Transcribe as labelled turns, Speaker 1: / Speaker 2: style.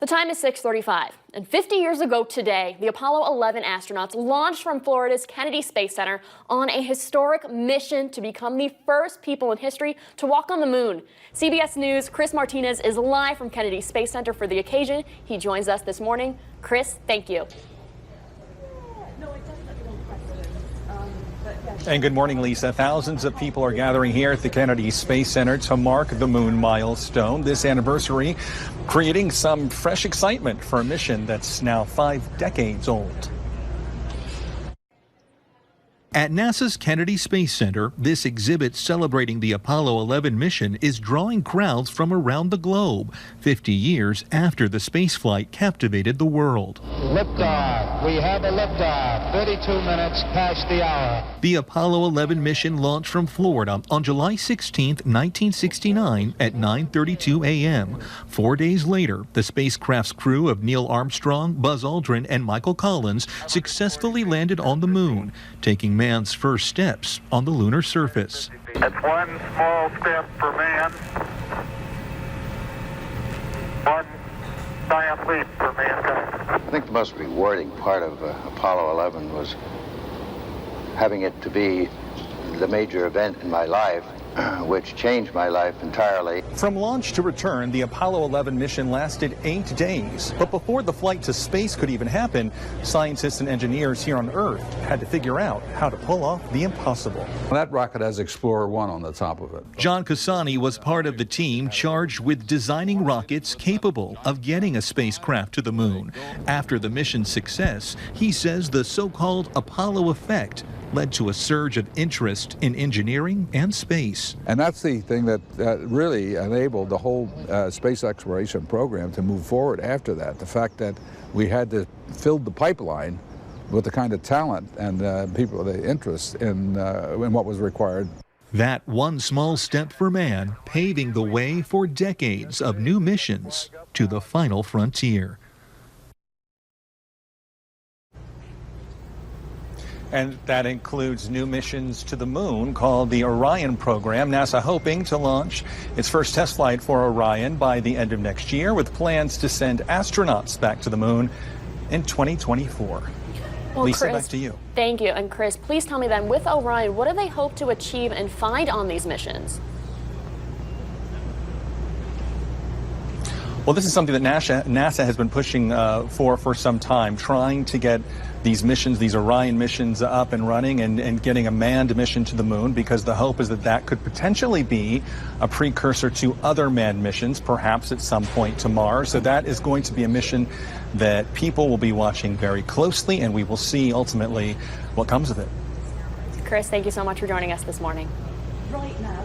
Speaker 1: The time is 6:35, and 50 years ago today, the Apollo 11 astronauts launched from Florida's Kennedy Space Center on a historic mission to become the first people in history to walk on the moon. CBS News' Chris Martinez is live from Kennedy Space Center for the occasion. He joins us this morning. Chris, thank you.
Speaker 2: And good morning, Lisa. Thousands of people are gathering here at the Kennedy Space Center to mark the moon milestone. This anniversary creating some fresh excitement for a mission that's now 5 decades old.
Speaker 3: At NASA's Kennedy Space Center, this exhibit celebrating the Apollo 11 mission is drawing crowds from around the globe, 50 years after the spaceflight captivated the world.
Speaker 4: Liftoff. We have a liftoff. 32 minutes past the hour.
Speaker 3: The Apollo 11 mission launched from Florida on July 16, 1969 at 9:32 a.m. 4 days later, the spacecraft's crew of Neil Armstrong, Buzz Aldrin, and Michael Collins successfully landed on the moon, taking man's first steps on the lunar surface.
Speaker 5: That's one small step for man, one giant leap for mankind.
Speaker 6: I think the most rewarding part of Apollo 11 was having it to be the major event in my life, which changed my life entirely.
Speaker 2: From launch to return, the Apollo 11 mission lasted 8 days. But before the flight to space could even happen, scientists and engineers here on Earth had to figure out how to pull off the impossible.
Speaker 7: That rocket has Explorer 1 on the top of it.
Speaker 3: John Cassani was part of the team charged with designing rockets capable of getting a spacecraft to the moon. After the mission's success, he says the so-called Apollo effect led to a surge of interest in engineering and space.
Speaker 7: And that's the thing that really enabled the whole space exploration program to move forward after that. The fact that we had to fill the pipeline with the kind of talent and people, the interest in what was required.
Speaker 3: That one small step for man, paving the way for decades of new missions to the final frontier.
Speaker 2: And that includes new missions to the moon called the Orion program. NASA hoping to launch its first test flight for Orion by the end of next year, with plans to send astronauts back to the moon in 2024.
Speaker 1: Well,
Speaker 2: Lisa,
Speaker 1: Chris,
Speaker 2: back to you.
Speaker 1: Thank you. And Chris, please tell me then, with Orion, what do they hope to achieve and find on these missions?
Speaker 2: Well, this is something that NASA has been pushing for some time, trying to get these missions, these Orion missions, up and running and getting a manned mission to the moon, because the hope is that that could potentially be a precursor to other manned missions, perhaps at some point to Mars. So that is going to be a mission that people will be watching very closely, and we will see ultimately what comes of it.
Speaker 1: Chris, thank you so much for joining us this morning.
Speaker 8: Right now.